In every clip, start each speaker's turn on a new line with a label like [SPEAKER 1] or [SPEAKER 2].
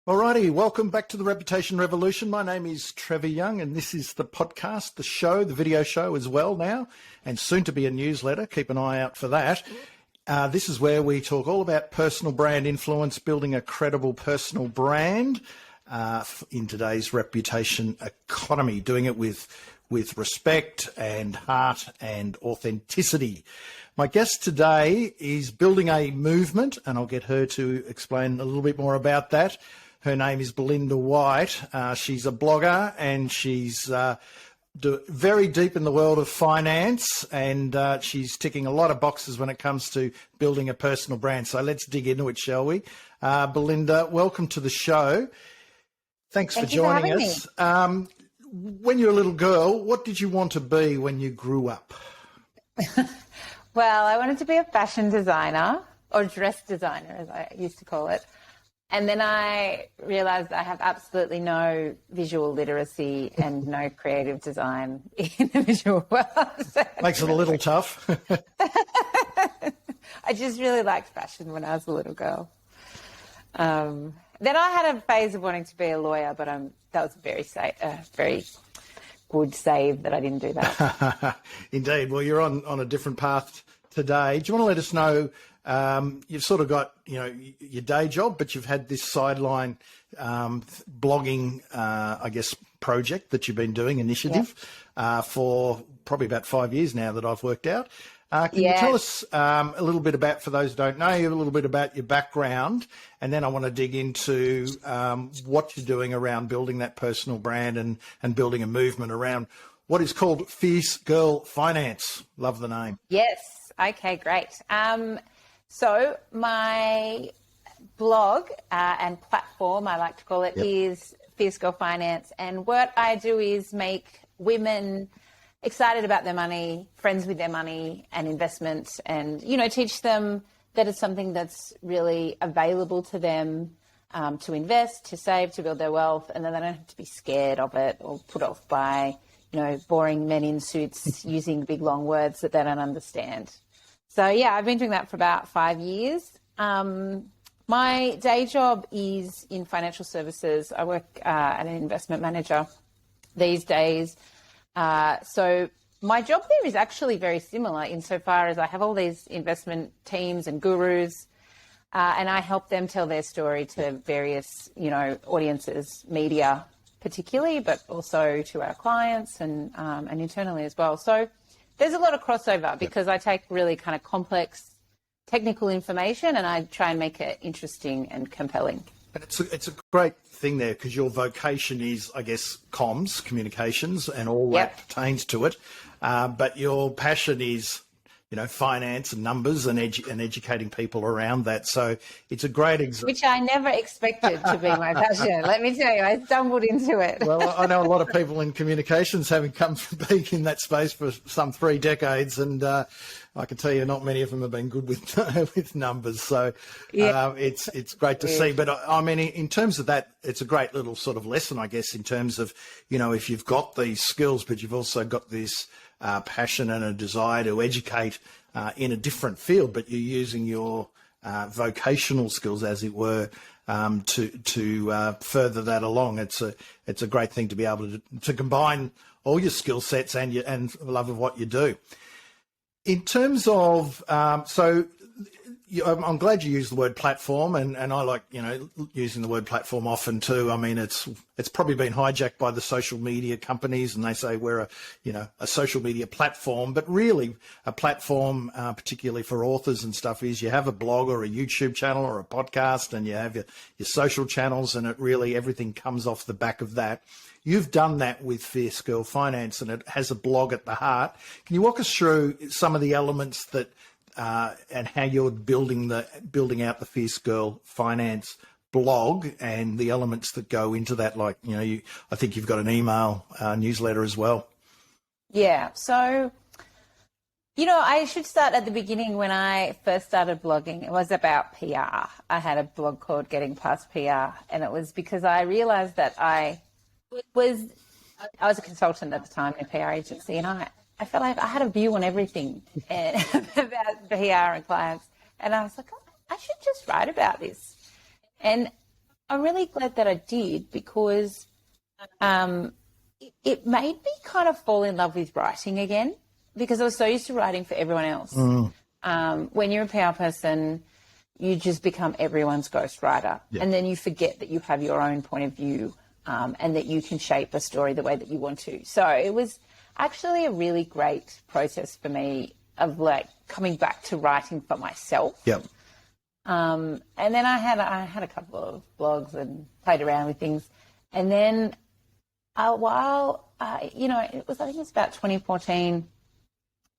[SPEAKER 1] Alrighty, welcome back to the Reputation Revolution. My name is Trevor Young, and this is the podcast, the show, the video show as well now, and soon to be a newsletter. Keep an eye out for that. This is where we talk all about personal brand influence, building a credible personal brand in today's reputation economy, doing it with respect and heart and authenticity. My guest today is building a movement, and I'll get her to explain a little bit more about that. Her name is Belinda White. She's a blogger, and she's very deep in the world of finance, and she's ticking a lot of boxes when it comes to building a personal brand. So let's dig into it, shall we? Belinda, welcome to the show. Thanks for joining us. When you're a little girl, what did you want to be when you grew up?
[SPEAKER 2] Well, I wanted to be a fashion designer, or dress designer, as I used to call it. And then I realised I have absolutely no visual literacy and no creative design in the visual world. So
[SPEAKER 1] makes it a little tough.
[SPEAKER 2] I just really liked fashion when I was a little girl. Then I had a phase of wanting to be a lawyer, but that was very good save that I didn't do that.
[SPEAKER 1] Indeed. Well, you're on a different path today. Do you want to let us know, you've sort of got, your day job, but you've had this sideline blogging, project that you've been doing, initiative, for probably about 5 years now that I've worked out. Can you tell us a little bit about, for those who don't know you, a little bit about your background, and then I want to dig into what you're doing around building that personal brand and building a movement around what is called Fierce Girl Finance. Love the name.
[SPEAKER 2] Yes. Okay, great. So my blog and platform, I like to call it, is Fierce Girl Finance. And what I do is make women excited about their money, friends with their money and investments, and, teach them that it's something that's really available to them to invest, to save, to build their wealth, and then they don't have to be scared of it or put off by, boring men in suits using big, long words that they don't understand. So, I've been doing that for about 5 years. My day job is in financial services. I work as an investment manager these days. So my job there is actually very similar insofar as I have all these investment teams and gurus, and I help them tell their story to various, audiences, media particularly, but also to our clients and internally as well. So there's a lot of crossover because I take really kind of complex technical information and I try and make it interesting and compelling.
[SPEAKER 1] And it's a great thing there because your vocation is, I guess, comms, communications, and all that pertains to it. But your passion is, finance and numbers and educating people around that. So it's a great example.
[SPEAKER 2] Which I never expected to be my passion. Let me tell you, I stumbled into it.
[SPEAKER 1] Well, I know a lot of people in communications having come from being in that space for some 3 decades, and I can tell you not many of them have been good with numbers. So it's great to see. But I mean, in terms of that, it's a great little sort of lesson, I guess, in terms of, if you've got these skills, but you've also got this passion and a desire to educate in a different field, but you're using your vocational skills, as it were, to further that along. It's a great thing to be able to combine all your skill sets and love of what you do. In terms of, I'm glad you used the word platform, and I like, using the word platform often too. I mean, it's probably been hijacked by the social media companies, and they say we're a social media platform, but really a platform, particularly for authors and stuff, is you have a blog or a YouTube channel or a podcast, and you have your social channels, and everything comes off the back of that. You've done that with Fierce Girl Finance, and it has a blog at the heart. Can you walk us through some of the elements that and how you're building out the Fierce Girl Finance blog and the elements that go into that? Like, I think you've got an email newsletter as well.
[SPEAKER 2] Yeah. So, I should start at the beginning. When I first started blogging, it was about PR. I had a blog called Getting Past PR, and it was because I realized that I was a consultant at the time in a PR agency, and I felt like I had a view on everything about PR and clients. And I was like, I should just write about this. And I'm really glad that I did, because it made me kind of fall in love with writing again, because I was so used to writing for everyone else. When you're a PR person, you just become everyone's ghostwriter, and then you forget that you have your own point of view, and that you can shape a story the way that you want to. So it was actually a really great process for me of like coming back to writing for myself. And then I had a couple of blogs and played around with things, and then while I think it was about 2014.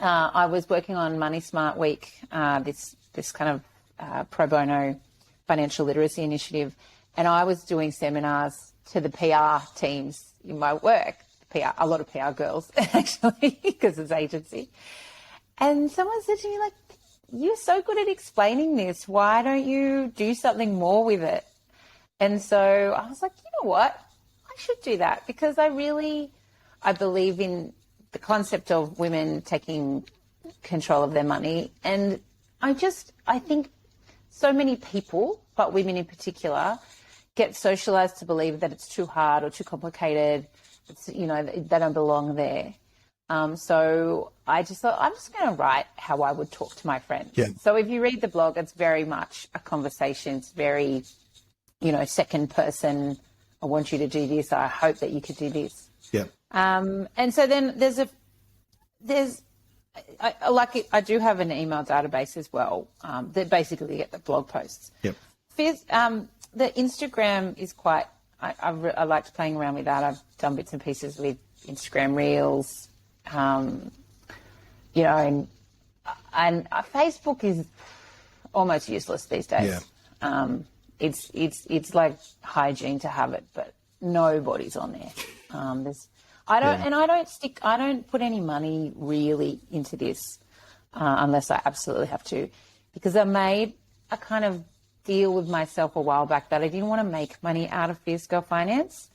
[SPEAKER 2] I was working on Money Smart Week, this kind of pro bono financial literacy initiative, and I was doing seminars to the PR teams in my work, a lot of PR girls actually, because it's agency. And someone said to me, like, "You're so good at explaining this. Why don't you do something more with it?" And so I was like, you know what? I should do that, because I believe in the concept of women taking control of their money. And I think so many people, but women in particular, get socialized to believe that it's too hard or too complicated. They don't belong there. So I just thought, I'm just going to write how I would talk to my friends. So if you read the blog, it's very much a conversation. It's very, second person. I want you to do this. I hope that you could do this. And so then I do have an email database as well, that basically get the blog posts. The Instagram is quite, I liked playing around with that. I've done bits and pieces with Instagram Reels, and Facebook is almost useless these days. It's like hygiene to have it, but nobody's on there. I don't put any money really into this, unless I absolutely have to, because I made a kind of deal with myself a while back that I didn't want to make money out of Fierce Girl Finance,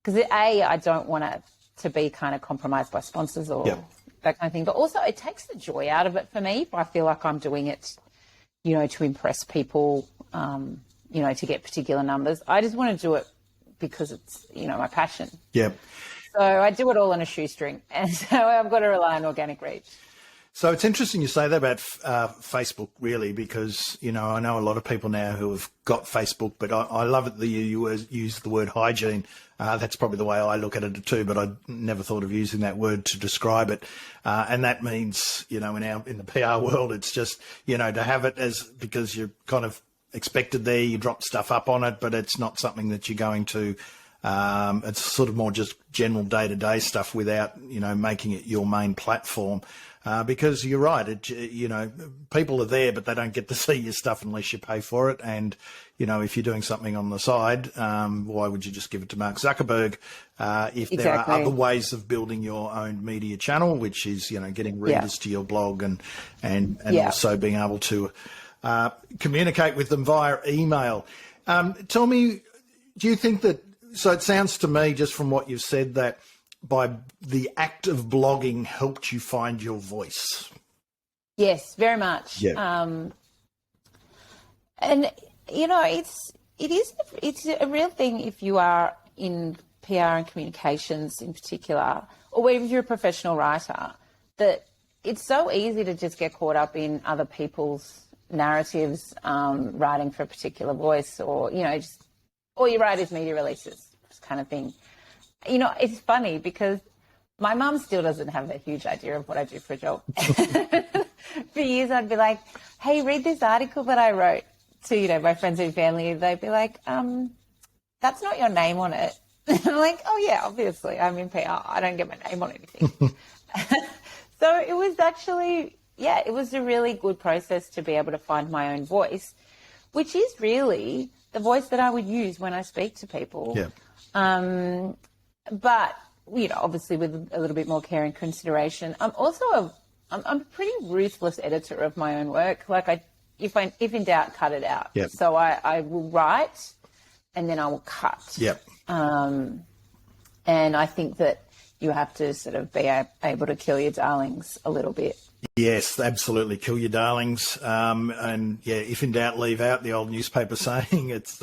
[SPEAKER 2] because I don't want to be kind of compromised by sponsors or that kind of thing. But also it takes the joy out of it for me if I feel like I'm doing it, to impress people, to get particular numbers. I just want to do it because it's, my passion. So I do it all on a shoestring, and so I've got to rely on organic reach.
[SPEAKER 1] So it's interesting you say that about Facebook, really, because, I know a lot of people now who have got Facebook, but I love it that you use the word hygiene. That's probably the way I look at it too, but I never thought of using that word to describe it. And that means, in the PR world, it's just, to have it as, because you're kind of expected there, you drop stuff up on it, but it's not something that you're going to, it's sort of more just general day-to-day stuff without, making it your main platform. Because you're right, people are there, but they don't get to see your stuff unless you pay for it. And, if you're doing something on the side, why would you just give it to Mark Zuckerberg? If there are other ways of building your own media channel, which is, getting readers to your blog and also being able to communicate with them via email. Tell me, do you think that, so it sounds to me just from what you've said that by the act of blogging helped you find your voice?
[SPEAKER 2] Yes, very much. And it's a real thing if you are in PR and communications in particular, or if you're a professional writer, that it's so easy to just get caught up in other people's narratives, writing for a particular voice, or just all you write is media releases, this kind of thing. It's funny because my mum still doesn't have a huge idea of what I do for a job. For years, I'd be like, "Hey, read this article that I wrote," to, my friends and family. They'd be like, "That's not your name on it." I'm like, "Oh yeah, obviously I'm in PR. I don't get my name on anything." So it was actually, it was a really good process to be able to find my own voice, which is really the voice that I would use when I speak to people. But, obviously with a little bit more care and consideration. I'm also I'm a pretty ruthless editor of my own work. Like if in doubt, cut it out. So I will write and then I will cut. And I think that, you have to sort of be able to kill your darlings a little bit.
[SPEAKER 1] Yes, absolutely. Kill your darlings. And yeah, if in doubt, leave out, the old newspaper saying.
[SPEAKER 2] Yes.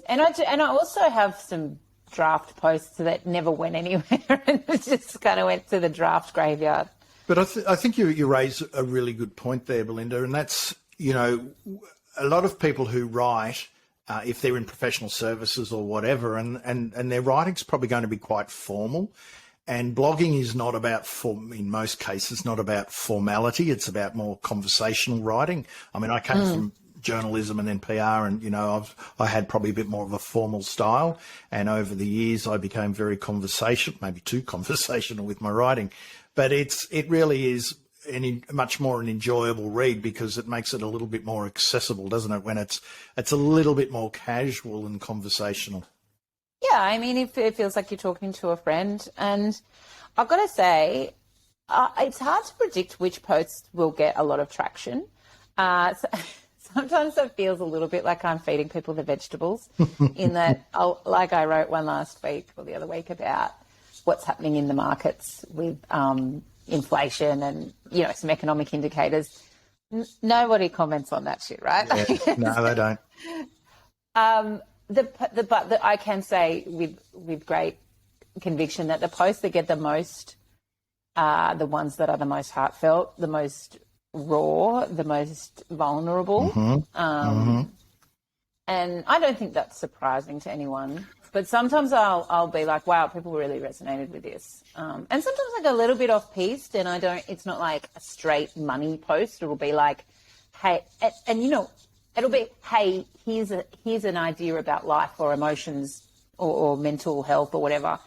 [SPEAKER 2] And I also have some draft posts that never went anywhere and just kind of went to the draft graveyard.
[SPEAKER 1] But I think you raise a really good point there, Belinda, and that's, a lot of people who write, if they're in professional services or whatever, and their writing's probably going to be quite formal. And blogging is not about, in most cases, not about formality. It's about more conversational writing. I mean, I came from journalism and then PR, and I had probably a bit more of a formal style. And over the years, I became very maybe too conversational with my writing. But it really is much more an enjoyable read because it makes it a little bit more accessible, doesn't it? When it's a little bit more casual and conversational.
[SPEAKER 2] Yeah, I mean, it feels like you're talking to a friend. And I've got to say, it's hard to predict which posts will get a lot of traction. Sometimes it feels a little bit like I'm feeding people the vegetables in that, like I wrote one last week or the other week about what's happening in the markets with inflation and, some economic indicators. Nobody comments on that shit, right?
[SPEAKER 1] Yeah, no, they don't.
[SPEAKER 2] But I can say with great conviction that the posts that get the most are the ones that are the most heartfelt, the most raw, the most vulnerable. And I don't think that's surprising to anyone. But sometimes I'll be like, wow, people really resonated with this. And sometimes I go a little bit off-piste and it's not like a straight money post. It'll be like, hey, and it'll be, hey, here's an idea about life or emotions or mental health or whatever.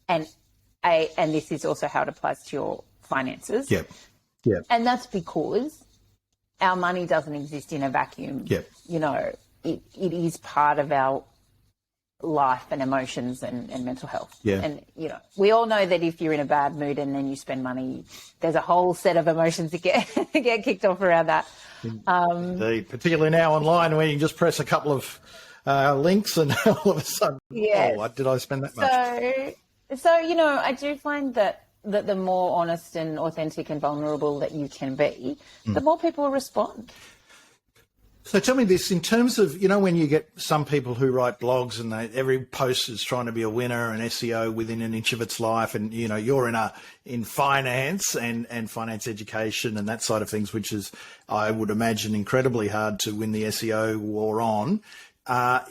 [SPEAKER 2] And this is also how it applies to your finances.
[SPEAKER 1] Yep. Yep.
[SPEAKER 2] And that's because our money doesn't exist in a vacuum.
[SPEAKER 1] Yep.
[SPEAKER 2] It is part of our life and emotions and mental health.
[SPEAKER 1] Yeah.
[SPEAKER 2] And, we all know that if you're in a bad mood and then you spend money, there's a whole set of emotions that get kicked off around that.
[SPEAKER 1] Indeed, particularly now online where you can just press a couple of links and all of a sudden, why did I spend that much?
[SPEAKER 2] So I do find that the more honest and authentic and vulnerable that you can be, the more people respond.
[SPEAKER 1] So tell me this, in terms of, when you get some people who write blogs and every post is trying to be a winner and SEO within an inch of its life, and, you're in finance and finance education and that side of things, which is, I would imagine, incredibly hard to win the SEO war on. How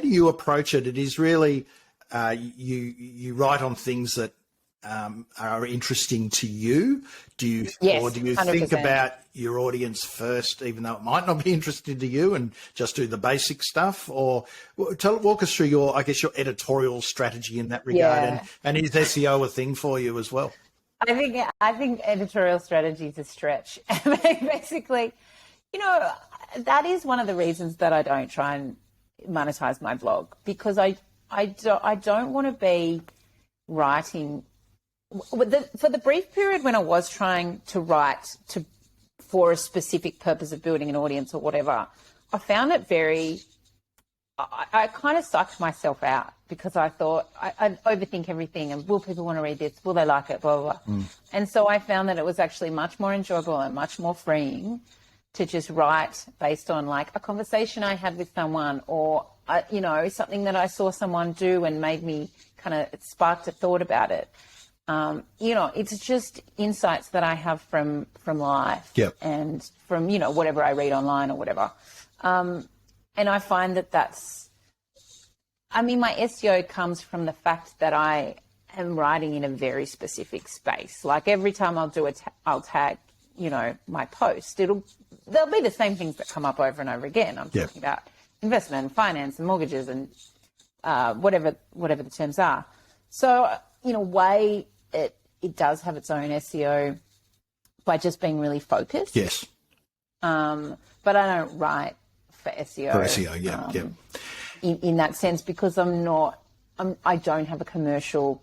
[SPEAKER 1] do you approach it? It is really, you write on things that are interesting to you? Or do you
[SPEAKER 2] 100%.
[SPEAKER 1] think about your audience first, even though it might not be interesting to you, and just do the basic stuff? Or walk us through your editorial strategy in that regard, and is SEO a thing for you as well?
[SPEAKER 2] I think editorial strategy is a stretch. Basically, that is one of the reasons that I don't try and monetize my blog, because I don't want to be writing. For the brief period when I was trying to write for a specific purpose of building an audience or whatever, I found it I kind of sucked myself out, because I thought I'd overthink everything and will people want to read this? Will they like it? Blah, blah, blah. And so I found that it was actually much more enjoyable and much more freeing to just write based on like a conversation I had with someone, or, something that I saw someone do and made me kind of sparked a thought about it. It's just insights that I have from life.
[SPEAKER 1] Yep.
[SPEAKER 2] And from, whatever I read online or whatever. And I find my SEO comes from the fact that I am writing in a very specific space. Like every time I'll tag, my post, there'll be the same things that come up over and over again. I'm talking about investment and finance and mortgages and whatever the terms are. So in a way, it does have its own SEO by just being really focused.
[SPEAKER 1] Yes.
[SPEAKER 2] But I don't write for SEO.
[SPEAKER 1] For SEO,
[SPEAKER 2] In that sense, because I don't have a commercial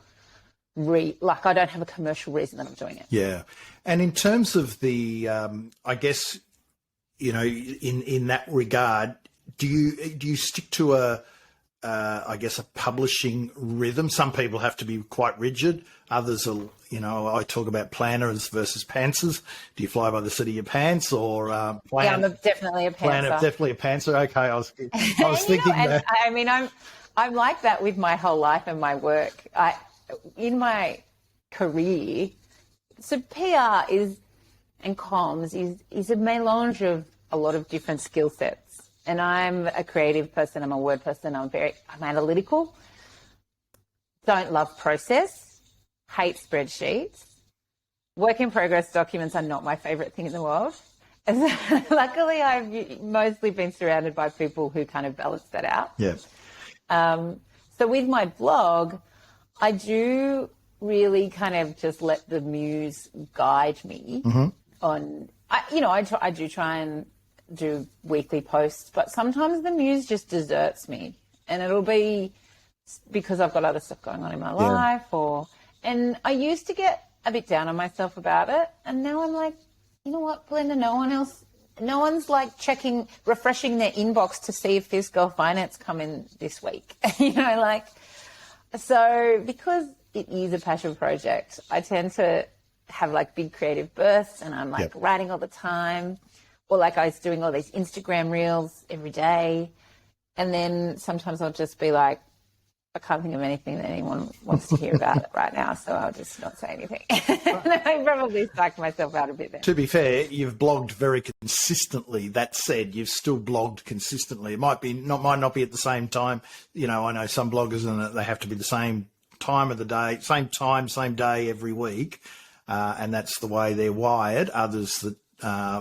[SPEAKER 2] I don't have a commercial reason that I'm doing it.
[SPEAKER 1] Yeah. And in terms of the, I guess, in that regard, do you stick to I guess, a publishing rhythm. Some people have to be quite rigid. Others are, I talk about planners versus pantsers. Do you fly by the seat of your pants or plan?
[SPEAKER 2] Yeah, I'm definitely a pantser.
[SPEAKER 1] Planner, definitely a pantser. Okay, I was thinking that.
[SPEAKER 2] I mean, I'm like that with my whole life and my work. In my career, so PR and comms is a melange of a lot of different skill sets. And I'm a creative person. I'm a word person. I'm analytical. Don't love process. Hate spreadsheets. Work in progress documents are not my favorite thing in the world. And so, luckily, I've mostly been surrounded by people who kind of balance that out.
[SPEAKER 1] Yeah.
[SPEAKER 2] So with my blog, I do really kind of just let the muse guide me on. I do try and do weekly posts, but sometimes the muse just deserts me, and it'll be because I've got other stuff going on in my life, and I used to get a bit down on myself about it, and now I'm like, you know what, Belinda, no one's like refreshing their inbox to see if this girl finance come in this week. So because it is a passion project, I tend to have like big creative bursts, and I'm like writing all the time. Or like I was doing all these Instagram reels every day. And then sometimes I'll just be like, I can't think of anything that anyone wants to hear about it right now, so I'll just not say anything. I probably psyched myself out a bit there.
[SPEAKER 1] To be fair, you've blogged very consistently. That said, you've still blogged consistently. It might not be at the same time. I know some bloggers and they have to be the same time of the day, same time, same day every week. And that's the way they're wired. Others that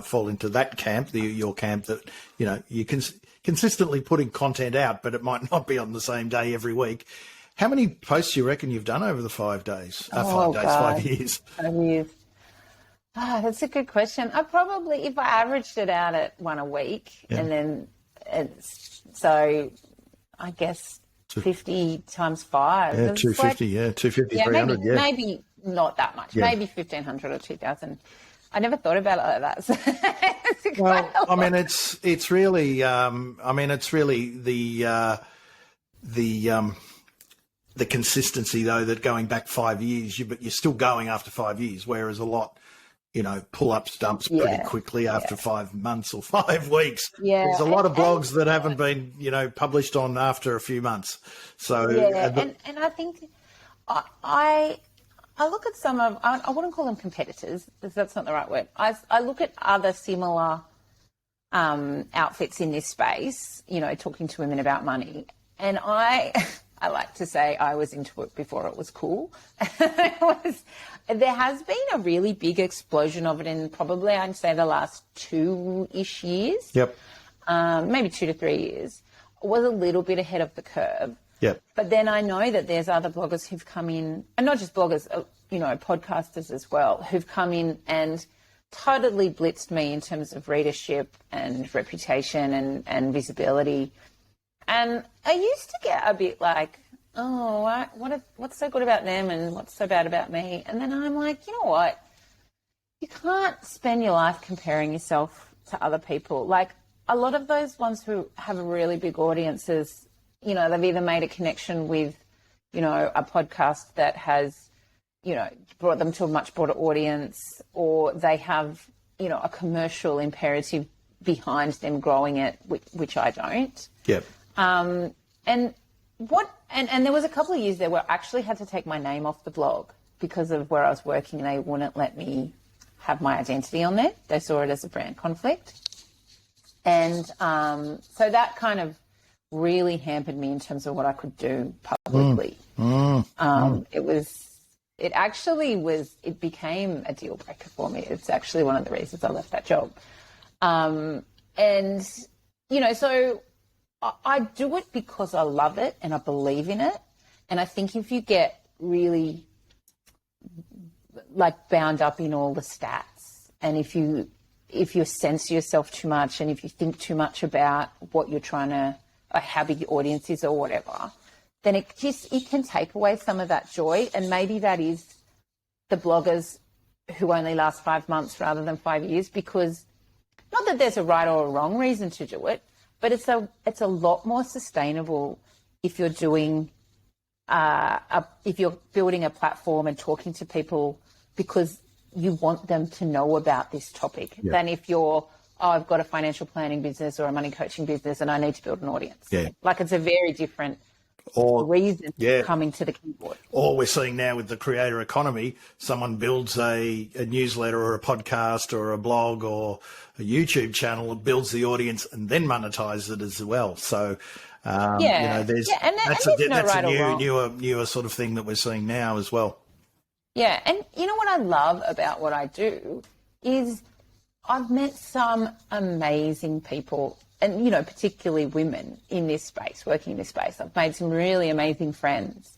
[SPEAKER 1] fall into that camp, your camp, that you can consistently putting content out, but it might not be on the same day every week. How many posts do you reckon you've done over the 5 days? 5 years.
[SPEAKER 2] 5 years. That's a good question. I probably, if I averaged it out at one a week, and then so I guess 50 times 5.
[SPEAKER 1] Yeah, 250. 250, 300.
[SPEAKER 2] Maybe not that much. Yeah. Maybe 1,500 or 2,000. I never thought about it like that.
[SPEAKER 1] Well, I mean, it's really the consistency though, that going back 5 years, but you're still going after 5 years, whereas a lot, pull up stumps pretty quickly after 5 months or 5 weeks.
[SPEAKER 2] Yeah.
[SPEAKER 1] There's a lot of blogs that haven't been, published on after a few months. So
[SPEAKER 2] and I think I look at some of, I wouldn't call them competitors, because that's not the right word. I look at other similar outfits in this space, talking to women about money. And I like to say I was into it before it was cool. There has been a really big explosion of it in probably, I'd say, the last 2-ish years.
[SPEAKER 1] Yep.
[SPEAKER 2] Maybe 2 to 3 years. I was a little bit ahead of the curve.
[SPEAKER 1] Yep.
[SPEAKER 2] But then I know that there's other bloggers who've come in, and not just bloggers, podcasters as well, who've come in and totally blitzed me in terms of readership and reputation and visibility. And I used to get a bit like, what's so good about them and what's so bad about me? And then I'm like, you know what? You can't spend your life comparing yourself to other people. Like a lot of those ones who have really big audiences, they've either made a connection with, a podcast that has, brought them to a much broader audience, or they have, a commercial imperative behind them growing it, which I don't.
[SPEAKER 1] Yep.
[SPEAKER 2] And there was a couple of years there where I actually had to take my name off the blog because of where I was working, and they wouldn't let me have my identity on there. They saw it as a brand conflict. And so that kind of really hampered me in terms of what I could do publicly. It became a deal breaker for me. It's actually one of the reasons I left that job. So I do it because I love it and I believe in it. And I think if you get really bound up in all the stats, and if you censor yourself too much, and if you think too much about what you're trying to, how big your audience is or whatever, then it can take away some of that joy. And maybe that is the bloggers who only last 5 months rather than 5 years, because not that there's a right or a wrong reason to do it, but it's a lot more sustainable if you're doing if you're building a platform and talking to people because you want them to know about this topic than if you're, I've got a financial planning business or a money coaching business and I need to build an audience.
[SPEAKER 1] Yeah.
[SPEAKER 2] Like it's a very different reason coming to the keyboard.
[SPEAKER 1] Or we're seeing now with the creator economy, someone builds a newsletter or a podcast or a blog or a YouTube channel, builds the audience and then monetizes it as well. So, that's a newer sort of thing that we're seeing now as well.
[SPEAKER 2] Yeah, and you know what I love about what I do is I've met some amazing people, and, you know, particularly women in this space, working in this space. I've made some really amazing friends.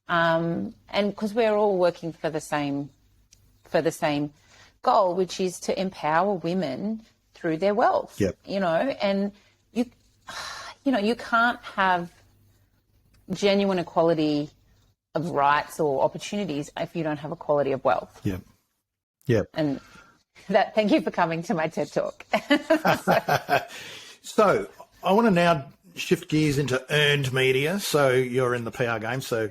[SPEAKER 2] And because we're all working for the same goal, which is to empower women through their wealth.
[SPEAKER 1] Yep.
[SPEAKER 2] You know, and you can't have genuine equality of rights or opportunities if you don't have equality of wealth.
[SPEAKER 1] Yep. Yep.
[SPEAKER 2] And thank you for coming to my TED Talk.
[SPEAKER 1] So I want to now shift gears into earned media. So you're in the PR game, so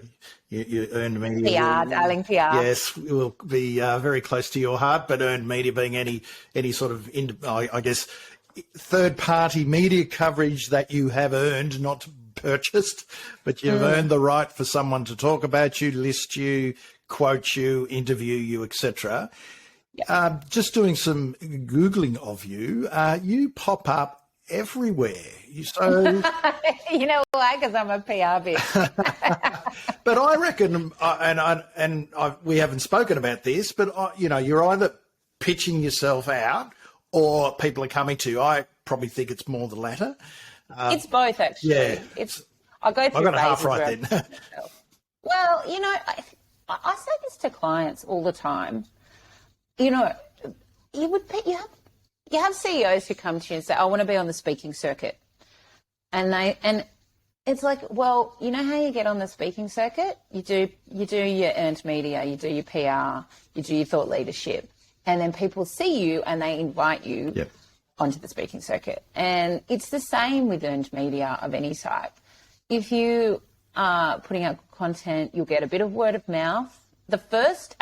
[SPEAKER 1] you earned media.
[SPEAKER 2] PR, darling, PR.
[SPEAKER 1] Yes, will be very close to your heart, but earned media being any sort of, I guess, third-party media coverage that you have earned, not purchased, but you've earned the right for someone to talk about you, list you, quote you, interview you, etc. Yep. Just doing some Googling of you, you pop up everywhere. So
[SPEAKER 2] you know why? Because I'm a PR bitch.
[SPEAKER 1] But I reckon, we haven't spoken about this, but you're either pitching yourself out or people are coming to you. I probably think it's more the latter.
[SPEAKER 2] It's both, actually.
[SPEAKER 1] Yeah.
[SPEAKER 2] I go through. I
[SPEAKER 1] got it half right then.
[SPEAKER 2] Well, you know, I say this to clients all the time. You know, you have CEOs who come to you and say, "I want to be on the speaking circuit," and it's like, well, you know how you get on the speaking circuit? You do your earned media, you do your PR, you do your thought leadership, and then people see you and they invite you onto the speaking circuit. And it's the same with earned media of any type. If you are putting out content, you'll get a bit of word of mouth. The first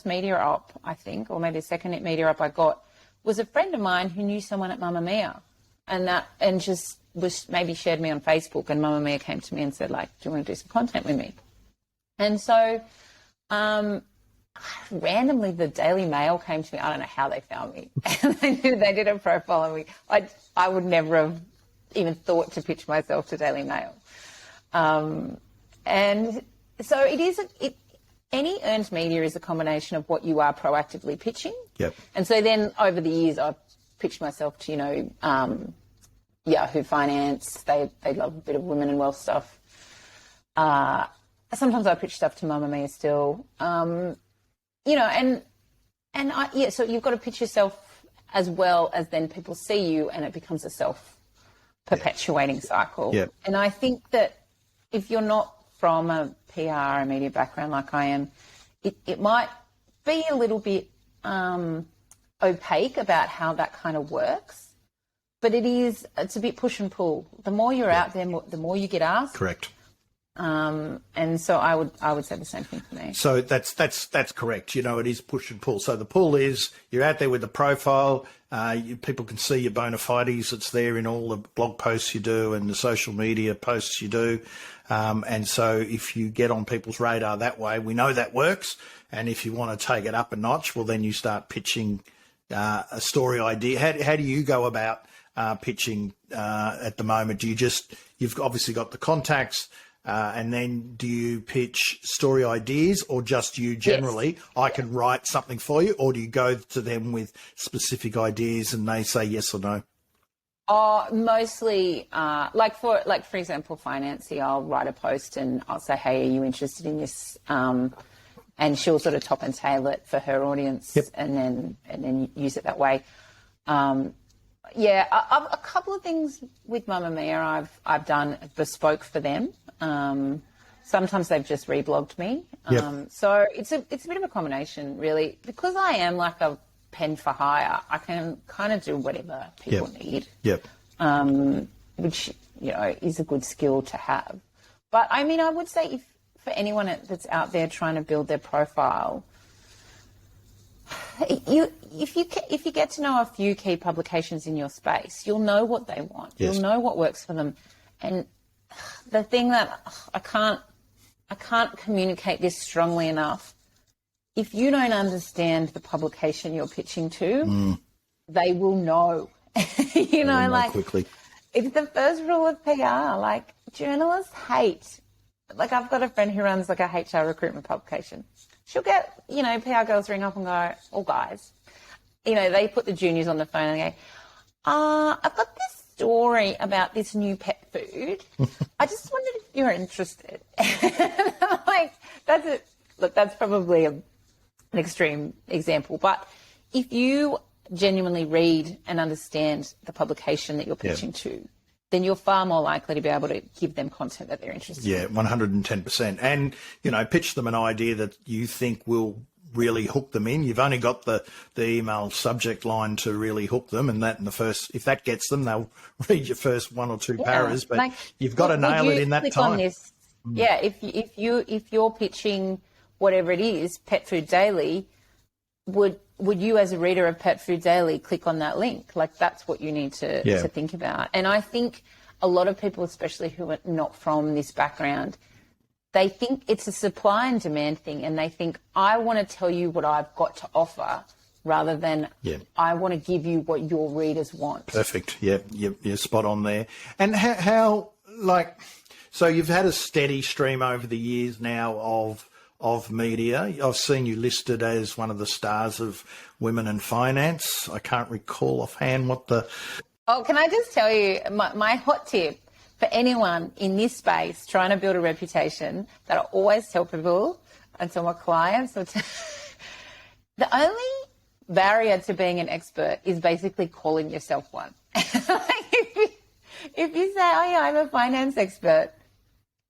[SPEAKER 2] media op, I think, or maybe the second media op I got was a friend of mine who knew someone at Mamma Mia, and just maybe shared me on Facebook, and Mamma Mia came to me and said, like, do you want to do some content with me? And so randomly the Daily Mail came to me. I don't know how they found me. And they did a profile on me. I would never have even thought to pitch myself to Daily Mail. And so any earned media is a combination of what you are proactively pitching.
[SPEAKER 1] Yep.
[SPEAKER 2] And so then over the years, I've pitched myself to, Yahoo Finance. They love a bit of women and wealth stuff. Sometimes I pitch stuff to Mamma Mia still. So you've got to pitch yourself as well as then people see you, and it becomes a self-perpetuating cycle.
[SPEAKER 1] Yep.
[SPEAKER 2] And I think that if you're not from a PR and media background like I am, it might be a little bit opaque about how that kind of works, but it's a bit push and pull. The more you're out there, the more you get asked.
[SPEAKER 1] Correct.
[SPEAKER 2] And so I would say the same thing for me.
[SPEAKER 1] So that's correct. You know, it is push and pull. So the pull is you're out there with the profile. People can see your bona fides. It's there in all the blog posts you do and the social media posts you do. And so if you get on people's radar that way, we know that works. And if you want to take it up a notch, well, then you start pitching a story idea. How do you go about pitching at the moment? You've obviously got the contacts. And then do you pitch story ideas, or just you generally, yes, I can write something for you, or do you go to them with specific ideas and they say yes or no?
[SPEAKER 2] Mostly, for example, Financy, I'll write a post and I'll say, hey, are you interested in this? And she'll sort of top and tail it for her audience. Yep. and then use it that way. A couple of things with Mamma Mia I've done bespoke for them. Sometimes they've just reblogged me.
[SPEAKER 1] Yep. So
[SPEAKER 2] it's a bit of a combination, really. Because I am like a pen for hire, I can kind of do whatever people need.
[SPEAKER 1] Yep.
[SPEAKER 2] Which, is a good skill to have. But I mean, I would say if for anyone that's out there trying to build their profile, if you get to know a few key publications in your space, you'll know what they want.
[SPEAKER 1] Yes.
[SPEAKER 2] You'll know what works for them. And the thing that I can't communicate this strongly enough. If you don't understand the publication you're pitching to, they will know. You know, like
[SPEAKER 1] quickly.
[SPEAKER 2] It's the first rule of PR. Like, journalists hate. Like, I've got a friend who runs like a HR recruitment publication. She'll get, you know, PR girls ring up and go, or guys, you know, they put the juniors on the phone and go, I've got this story about this new pet food. I just wondered if you're interested. Like, that's it. Look, that's probably an extreme example. But if you genuinely read and understand the publication that you're pitching to, then you're far more likely to be able to give them content that they're interested in.
[SPEAKER 1] Yeah, 110%. And, you know, pitch them an idea that you think will really hook them in. You've only got the email subject line to really hook them, and that in the first, if that gets them, they'll read your first one or two paras, but like, you've got to nail it in that time. On this,
[SPEAKER 2] yeah, if you're pitching whatever it is, Pet Food Daily, would you as a reader of Pet Food Daily click on that link? Like, that's what you need to think about. And I think a lot of people, especially who are not from this background, they think it's a supply and demand thing, and they think, I want to tell you what I've got to offer rather than I want to give you what your readers want. Perfect.
[SPEAKER 1] Yeah, you're spot on there. And how like, so you've had a steady stream over the years now of media. I've seen you listed as one of the stars of Women in Finance. I can't recall offhand what the...
[SPEAKER 2] Oh, can I just tell you my hot tip for anyone in this space trying to build a reputation that I always tell people and tell my clients, the only barrier to being an expert is basically calling yourself one. If you say, oh yeah, I'm a finance expert,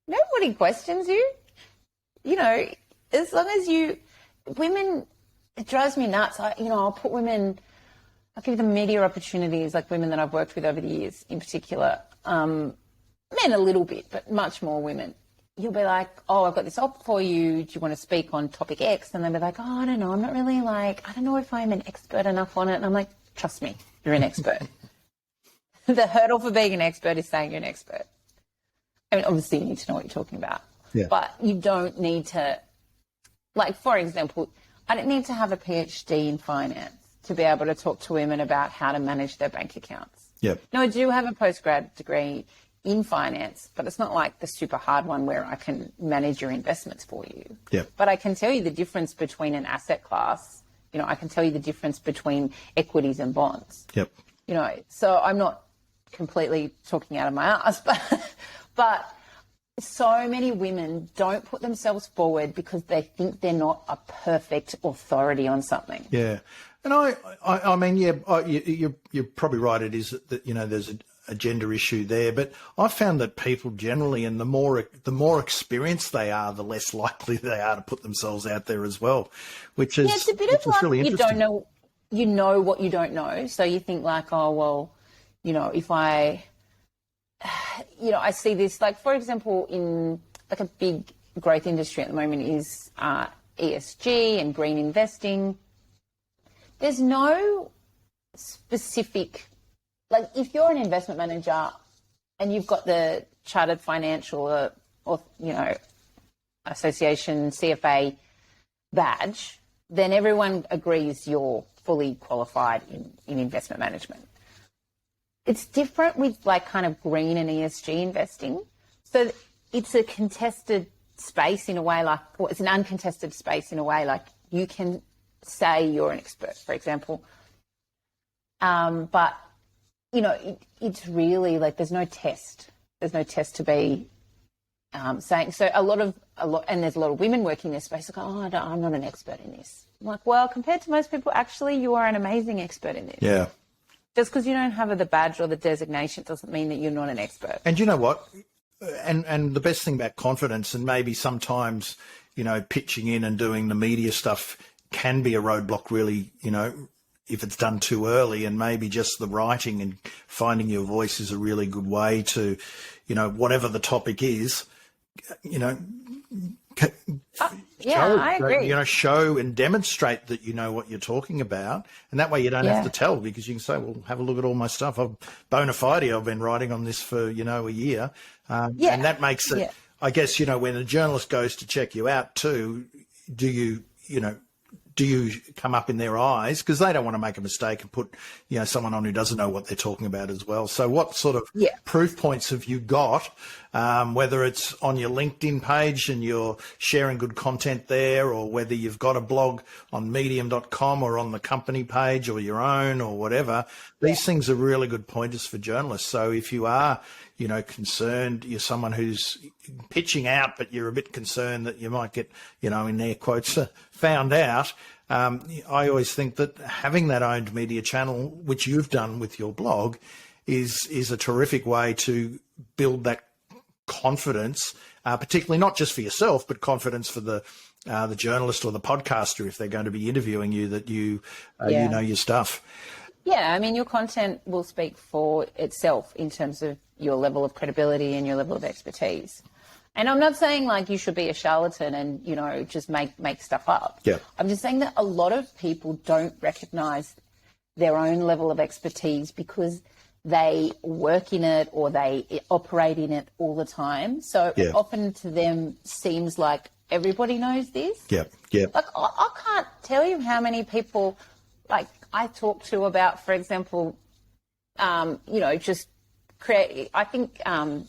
[SPEAKER 2] nobody questions you. You know, as long as women, it drives me nuts. I'll put women, I'll give them media opportunities, like women that I've worked with over the years in particular, men a little bit, but much more women. You'll be like, oh, I've got this op for you. Do you want to speak on topic X? And they'll be like, oh, I don't know. I'm not really I don't know if I'm an expert enough on it. And I'm like, trust me, you're an expert. The hurdle for being an expert is saying you're an expert. I mean, obviously you need to know what you're talking about. Yeah. But you don't need to, like, for example, I don't need to have a PhD in finance to be able to talk to women about how to manage their bank accounts.
[SPEAKER 1] Yep.
[SPEAKER 2] No, I do have a postgrad degree in finance, but it's not like the super hard one where I can manage your investments for you.
[SPEAKER 1] Yep.
[SPEAKER 2] But I can tell you the difference between an asset class. You know, I can tell you the difference between equities and bonds.
[SPEAKER 1] Yep.
[SPEAKER 2] You know, so I'm not completely talking out of my ass, but so many women don't put themselves forward because they think they're not a perfect authority on something.
[SPEAKER 1] Yeah. And I mean, yeah, you're probably right. It is that, you know, there's a gender issue there, but I've found that people generally, and the more experienced they are, the less likely they are to put themselves out there as well, which is,
[SPEAKER 2] it's a bit of like
[SPEAKER 1] really interesting.
[SPEAKER 2] You don't know, you know what you don't know. So you think like, oh, well, you know, if I see this, like, for example, in like a big growth industry at the moment is ESG and green investing. There's no specific, like, if you're an investment manager and you've got the Chartered Financial or you know, Association CFA badge, then everyone agrees you're fully qualified in investment management. It's different with like kind of green and ESG investing. So it's a contested space in a way, like, well, it's an uncontested space in a way, like you can say you're an expert, for example. But, you know, it's really like there's no test. There's no test to be saying. So and there's a lot of women working in this space. Like, oh, I'm not an expert in this. I'm like, well, compared to most people, actually, you are an amazing expert in this.
[SPEAKER 1] Yeah.
[SPEAKER 2] Just because you don't have the badge or the designation doesn't mean that you're not an expert.
[SPEAKER 1] And you know what? And the best thing about confidence, and maybe sometimes, you know, pitching in and doing the media stuff can be a roadblock, really, you know, if it's done too early, and maybe just the writing and finding your voice is a really good way to, you know, whatever the topic is, you know,
[SPEAKER 2] I agree.
[SPEAKER 1] show and demonstrate that you know what you're talking about, and that way you don't have to tell, because you can say, well, have a look at all my stuff. Bona fide, I've been writing on this for, a year. And that makes it, I guess, when a journalist goes to check you out too, do you come up in their eyes? Because they don't want to make a mistake and put, someone on who doesn't know what they're talking about as well. So what sort of proof points have you got, whether it's on your LinkedIn page and you're sharing good content there, or whether you've got a blog on medium.com or on the company page or your own or whatever? These things are really good pointers for journalists. So if you are, concerned, you're someone who's pitching out, but you're a bit concerned that you might get, in air quotes, found out. I always think that having that owned media channel, which you've done with your blog, is a terrific way to build that confidence, particularly not just for yourself, but confidence for the journalist or the podcaster if they're going to be interviewing you, that you know your stuff.
[SPEAKER 2] Yeah, I mean, your content will speak for itself in terms of your level of credibility and your level of expertise. And I'm not saying like you should be a charlatan and, just make stuff up.
[SPEAKER 1] Yeah.
[SPEAKER 2] I'm just saying that a lot of people don't recognise their own level of expertise because they work in it or they operate in it all the time. So often to them seems like everybody knows this.
[SPEAKER 1] Yeah, yeah.
[SPEAKER 2] Like I can't tell you how many people like I talk to about, for example, just create. I think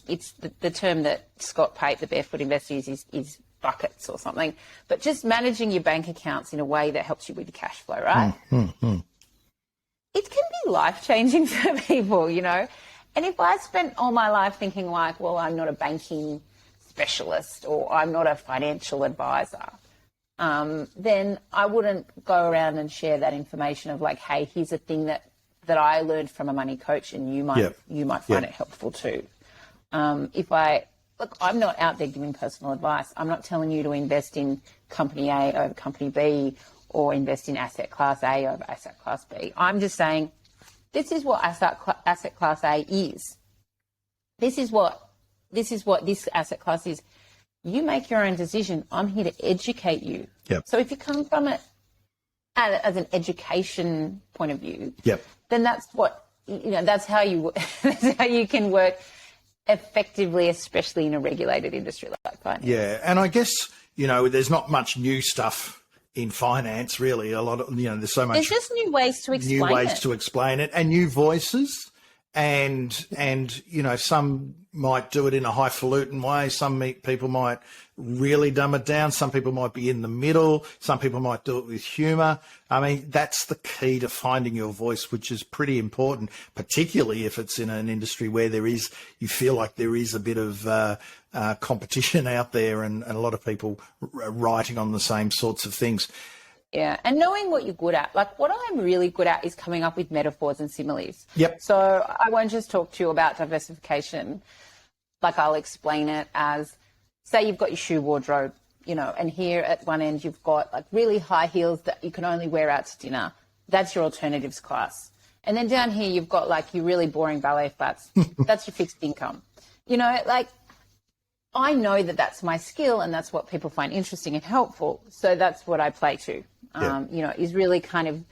[SPEAKER 2] it's the term that Scott Pate, the Barefoot Investor, uses is buckets or something. But just managing your bank accounts in a way that helps you with your cash flow, right? It can be life-changing for people, And if I spent all my life thinking like, well, I'm not a banking specialist or I'm not a financial advisor, then I wouldn't go around and share that information of like, hey, here's a thing that I learned from a money coach and you might find it helpful too. I'm not out there giving personal advice. I'm not telling you to invest in company A over company B or invest in asset class A over asset class B. I'm just saying this is what asset class A is. This is what this asset class is. You make your own decision. I'm here to educate you.
[SPEAKER 1] Yep.
[SPEAKER 2] So if you come from it as an education point of view, then that's what, that's how you can work effectively, especially in a regulated industry like finance.
[SPEAKER 1] Yeah. And I guess, there's not much new stuff in finance, really. A lot of, there's so much.
[SPEAKER 2] There's just new ways to
[SPEAKER 1] explain it and new voices. And some might do it in a highfalutin way. Some people might really dumb it down. Some people might be in the middle. Some people might do it with humour. I mean, that's the key to finding your voice, which is pretty important, particularly if it's in an industry where you feel like there is a bit of competition out there and a lot of people writing on the same sorts of things.
[SPEAKER 2] Yeah, and knowing what you're good at. Like what I'm really good at is coming up with metaphors and similes.
[SPEAKER 1] Yep.
[SPEAKER 2] So I won't just talk to you about diversification. Like I'll explain it as, say you've got your shoe wardrobe, and here at one end you've got like really high heels that you can only wear out to dinner. That's your alternatives class. And then down here you've got like your really boring ballet flats. That's your fixed income. I know that that's my skill and that's what people find interesting and helpful. So that's what I play to, is really kind of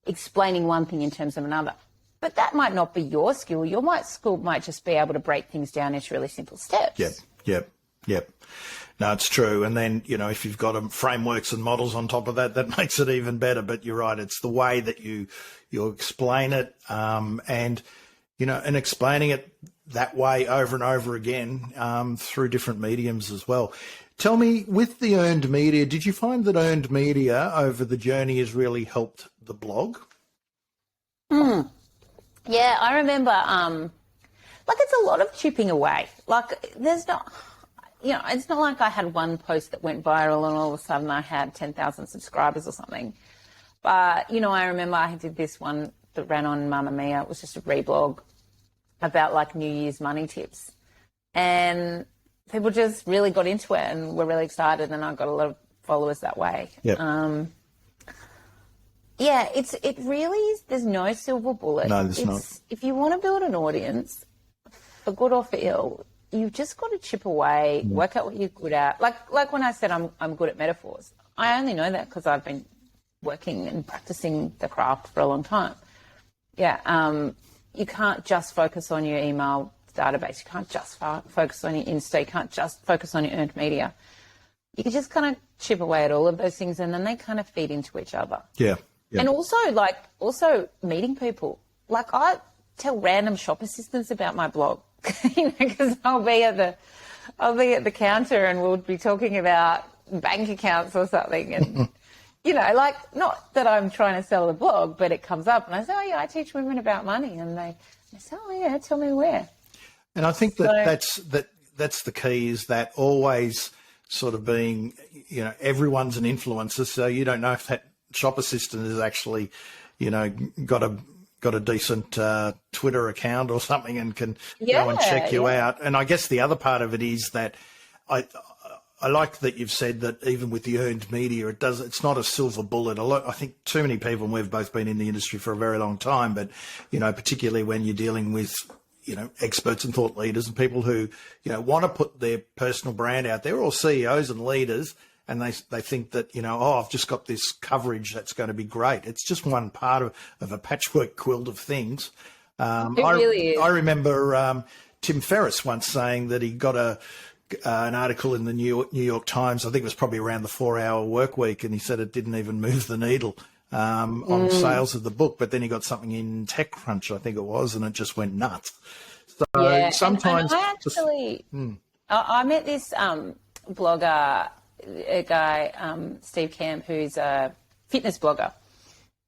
[SPEAKER 2] explaining one thing in terms of another. But that might not be your skill. Your skill might just be able to break things down into really simple steps.
[SPEAKER 1] Yep. No, it's true. And then, if you've got frameworks and models on top of that, that makes it even better. But you're right. It's the way that you explain it and explaining it that way over and over again through different mediums as well. Tell me, with the earned media, did you find that earned media over the journey has really helped the blog?
[SPEAKER 2] Yeah, I remember, it's a lot of chipping away. Like, there's not, it's not like I had one post that went viral and all of a sudden I had 10,000 subscribers or something. But, I remember I did this one that ran on Mamma Mia. It was just a reblog about like New Year's money tips. And people just really got into it and were really excited, and I got a lot of followers that way.
[SPEAKER 1] Yep.
[SPEAKER 2] It really is, there's no silver bullet.
[SPEAKER 1] No, there's not.
[SPEAKER 2] If you want to build an audience, for good or for ill, you've just got to chip away, work out what you're good at. Like when I said I'm good at metaphors, I only know that because I've been working and practicing the craft for a long time. Yeah, you can't just focus on your email database. You can't just focus on your Insta. You can't just focus on your earned media. You can just kind of chip away at all of those things, and then they kind of feed into each other.
[SPEAKER 1] Yeah.
[SPEAKER 2] And also meeting people. Like I tell random shop assistants about my blog, because I'll be at the counter and we'll be talking about bank accounts or something, and like, not that I'm trying to sell the blog, but it comes up and I say, oh yeah, I teach women about money, and they say, oh yeah, tell me where.
[SPEAKER 1] And I think that's the key, is that always sort of being, everyone's an influencer, so you don't know if that shop assistant has actually, got a decent Twitter account or something and can go and check you out. And I guess the other part of it is that I like that you've said that even with the earned media, it's not a silver bullet. I think too many people, and we've both been in the industry for a very long time, but, particularly when you're dealing with, experts and thought leaders and people who, want to put their personal brand out there, or CEOs and leaders, and they think that, I've just got this coverage that's going to be great. It's just one part of a patchwork quilt of things.
[SPEAKER 2] It really is.
[SPEAKER 1] I remember Tim Ferriss once saying that he got an article in the New York Times, I think it was probably around the 4-hour work week, and he said it didn't even move the needle on sales of the book. But then he got something in TechCrunch, I think it was, and it just went nuts. So sometimes...
[SPEAKER 2] I met this blogger, a guy, Steve Camp, who's a fitness blogger,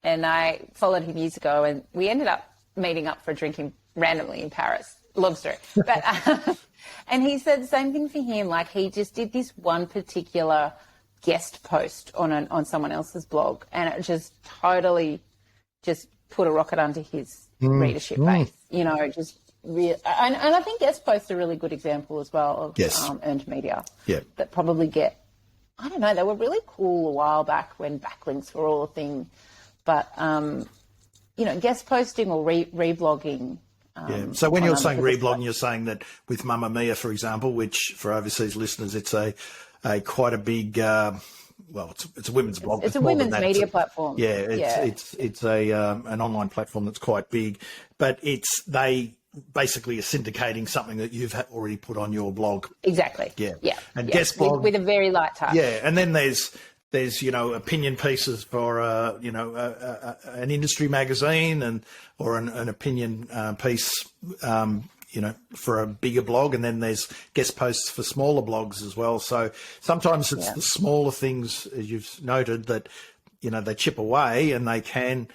[SPEAKER 2] and I followed him years ago, and we ended up meeting up for drinking randomly in Paris. Long story. But... And he said the same thing for him. Like, he just did this one particular guest post on someone else's blog, and it just totally just put a rocket under his readership base. Just real. And I think guest posts are a really good example as well of earned media. Yeah. That probably get, I don't know, they were really cool a while back when backlinks were all a thing, but guest posting or reblogging.
[SPEAKER 1] So when you're saying reblogging, you're saying that with Mamma Mia, for example, which for overseas listeners, it's a quite a big, it's a women's blog.
[SPEAKER 2] It's a women's media platform.
[SPEAKER 1] Yeah, it's an online platform that's quite big, but they basically are syndicating something that you've already put on your blog.
[SPEAKER 2] Exactly.
[SPEAKER 1] Yeah. And guest blog
[SPEAKER 2] with a very light touch.
[SPEAKER 1] Yeah, and then there's opinion pieces for an industry magazine or an opinion piece for a bigger blog, and then there's guest posts for smaller blogs as well. So sometimes it's the smaller things, as you've noted, that they chip away, and they can.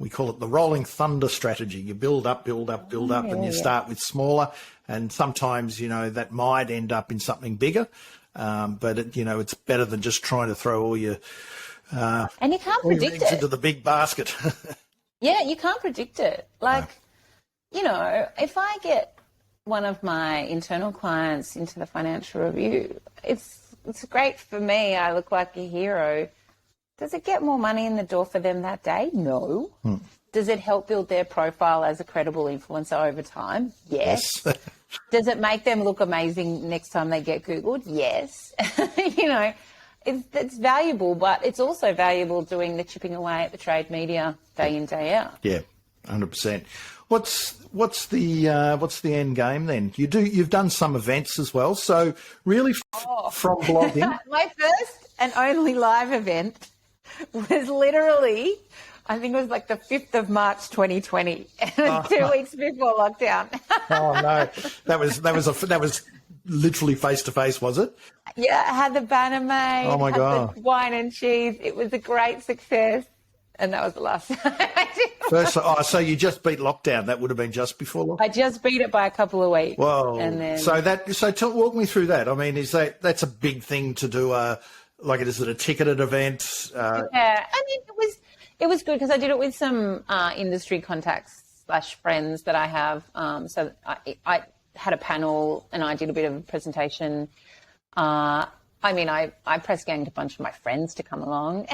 [SPEAKER 1] We call it the rolling thunder strategy. You build up, and you start with smaller, and sometimes that might end up in something bigger. But it's better than just trying to throw all your
[SPEAKER 2] and you can't predict it
[SPEAKER 1] into the big basket.
[SPEAKER 2] Yeah, you can't predict it. Like, if I get one of my internal clients into the financial review, it's great for me. I look like a hero. Does it get more money in the door for them that day? No. Does it help build their profile as a credible influencer over time? Yes. Does it make them look amazing next time they get Googled? Yes. It's valuable, but it's also valuable doing the chipping away at the trade media day in, day out. Yeah,
[SPEAKER 1] 100%. What's the end game then? You've done some events as well, so really from blogging.
[SPEAKER 2] My first and only live event was literally, I think it was like the 5th of March 2020, 2 weeks before lockdown.
[SPEAKER 1] Oh no, that was literally face to face, was it?
[SPEAKER 2] Yeah, I had the banner made.
[SPEAKER 1] Oh my God,
[SPEAKER 2] the wine and cheese. It was a great success, and that was the last time I did.
[SPEAKER 1] First, so you just beat lockdown. That would have been just before lockdown.
[SPEAKER 2] I just beat it by a couple of weeks.
[SPEAKER 1] Whoa!
[SPEAKER 2] And then
[SPEAKER 1] walk me through that. I mean, that's a big thing to do? Is it a ticketed event?
[SPEAKER 2] Yeah, I mean it was good because I did it with some industry contacts / friends that I have. So I had a panel and I did a bit of a presentation. I press ganged a bunch of my friends to come along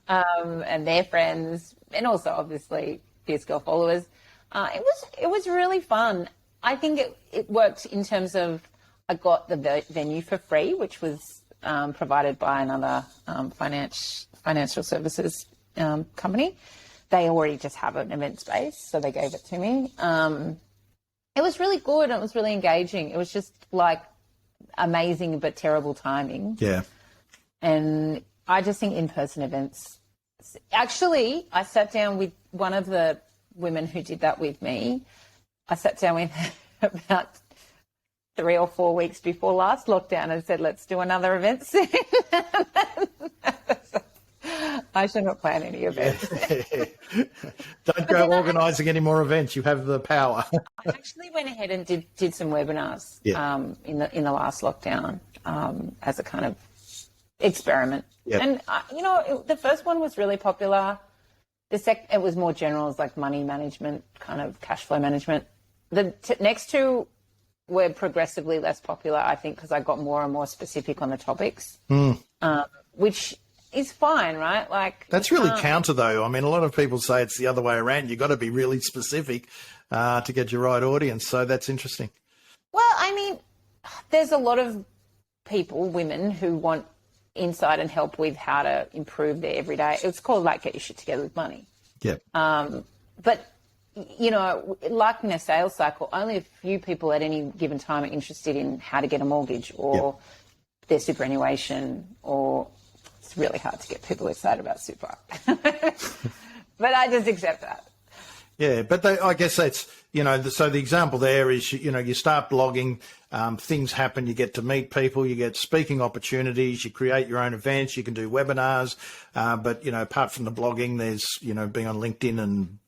[SPEAKER 2] and their friends, and also obviously Fierce Girl followers. It was really fun. I think it worked in terms of I got the venue for free, which was provided by another financial services company. They already just have an event space, so they gave it to me. It was really good. It was really engaging. It was just like amazing but terrible timing.
[SPEAKER 1] Yeah.
[SPEAKER 2] And I just think in-person events. Actually, I sat down with one of the women who did that with me. I sat down with her about 3 or 4 weeks before last lockdown and said, let's do another event soon. I should not plan any events.
[SPEAKER 1] Don't go organising any more events. You have the power.
[SPEAKER 2] I actually went ahead and did some webinars in the last lockdown as a kind of experiment. Yep. And, the first one was really popular. It was more general, as like money management, kind of cash flow management. The next two were progressively less popular, I think, because I got more and more specific on the topics, which is fine, right? Like
[SPEAKER 1] that's really counter, though. I mean, a lot of people say it's the other way around. You've got to be really specific to get your right audience. So that's interesting.
[SPEAKER 2] Well, I mean, there's a lot of people, women, who want insight and help with how to improve their everyday. It's called like Get Your Shit Together with Money.
[SPEAKER 1] Yeah.
[SPEAKER 2] But, like in a sales cycle, only a few people at any given time are interested in how to get a mortgage or their superannuation, or it's really hard to get people excited about super. But I just accept that.
[SPEAKER 1] Yeah, but I guess that's, so the example there is, you start blogging, things happen, you get to meet people, you get speaking opportunities, you create your own events, you can do webinars. But, apart from the blogging, there's, being on LinkedIn and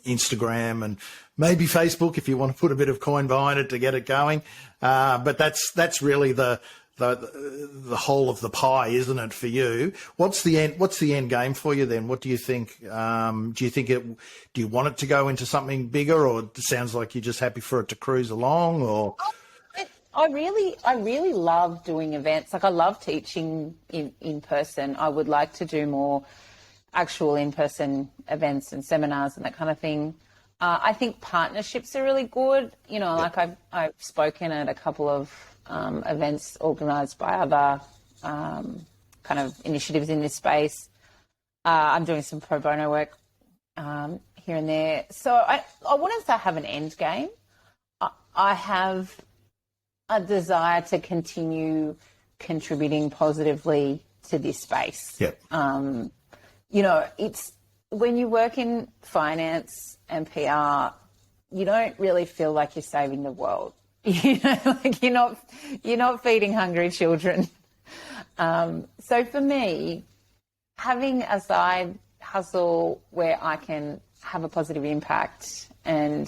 [SPEAKER 1] Instagram and maybe Facebook if you want to put a bit of coin behind it to get it going. But that's really the whole of the pie, isn't it, for you? What's the end game for you then? What do you think? Do you want it to go into something bigger, or it sounds like you're just happy for it to cruise along? Or
[SPEAKER 2] I really love doing events. Like I love teaching in person. I would like to do more actual in-person events and seminars and that kind of thing. I think partnerships are really good. Like I've spoken at a couple of events organised by other kind of initiatives in this space. I'm doing some pro bono work here and there. So I wouldn't say I have an end game. I have a desire to continue contributing positively to this space.
[SPEAKER 1] Yep.
[SPEAKER 2] It's when you work in finance and PR, you don't really feel like you're saving the world. Like you're not feeding hungry children. So for me, having a side hustle where I can have a positive impact and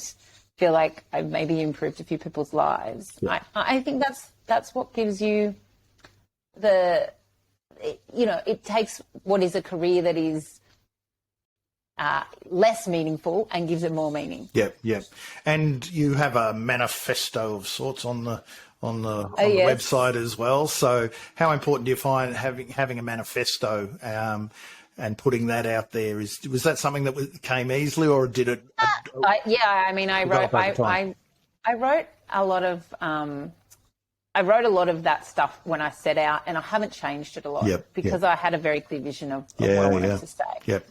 [SPEAKER 2] feel like I've maybe improved a few people's lives, I think that's what gives you it takes what is a career that is less meaningful and gives it more meaning.
[SPEAKER 1] Yep. And you have a manifesto of sorts on the website as well. So how important do you find having a manifesto and putting that out there? Was that something that came easily, or did it? I wrote a lot of. I wrote a lot of that stuff when I set out, and I haven't changed it a lot because I had a very clear vision of what I wanted to say. Yep.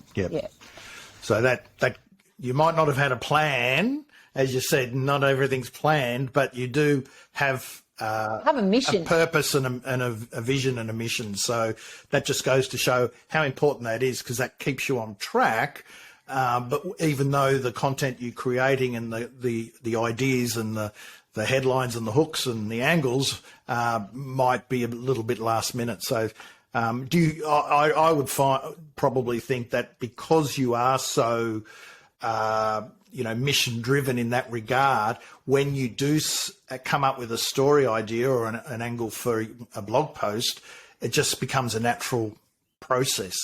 [SPEAKER 1] So that you might not have had a plan, as you said, not everything's planned, but you do have
[SPEAKER 2] a mission,
[SPEAKER 1] a purpose, and a vision and a mission. So that just goes to show how important that is, because that keeps you on track. But even though the content you're creating and the ideas and the headlines and the hooks and the angles might be a little bit last minute. So I would probably think that because you are so mission driven in that regard, when you do come up with a story idea or an angle for a blog post, it just becomes a natural process.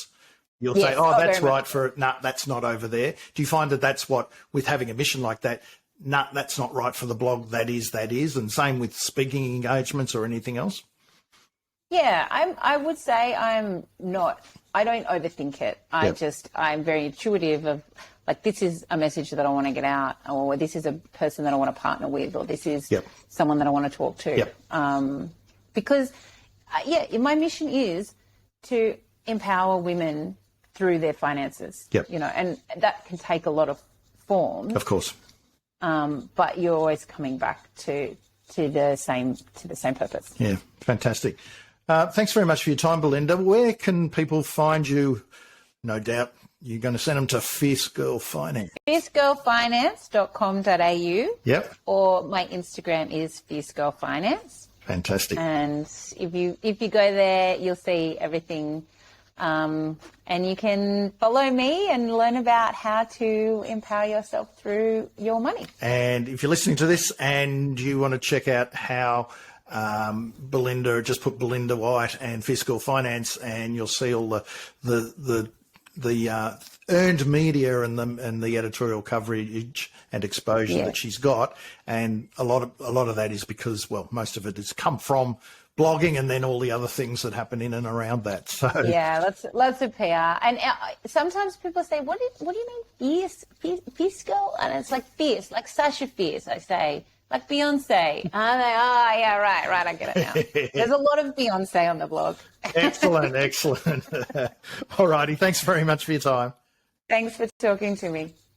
[SPEAKER 1] You'll say, that's right for it. No, that's not over there. Do you find that that's what, with having a mission like that, no, that's not right for the blog, that is. And same with speaking engagements or anything else?
[SPEAKER 2] Yeah, I would say I don't overthink it. I'm very intuitive of, like this is a message that I want to get out, or this is a person that I want to partner with, or this is someone that I want to talk to. Because, my mission is to empower women through their finances. And that can take a lot of forms.
[SPEAKER 1] Of course.
[SPEAKER 2] But you're always coming back to the same purpose.
[SPEAKER 1] Yeah, fantastic. Thanks very much for your time, Belinda. Where can people find you? No doubt you're going to send them to Fierce Girl Finance. fiercegirlfinance.com.au. Yep. Or my Instagram is Fierce Girl Finance. Fantastic. And if you go there, you'll see everything. And you can follow me and learn about how to empower yourself through your money. And if you're listening to this and you want to check out how Belinda, just put Belinda White and Fiscal Finance, and you'll see all the earned media and the editorial coverage and exposure that she's got, and a lot of that is because, well, most of it has come from blogging and then all the other things that happen in and around that. So lots of PR. And sometimes people say, what do you mean fiscal? And it's like fierce, like Sasha Fierce, I say. Like Beyonce. And I'm like, oh, yeah, right, I get it now. There's a lot of Beyonce on the blog. Excellent. All righty, thanks very much for your time. Thanks for talking to me.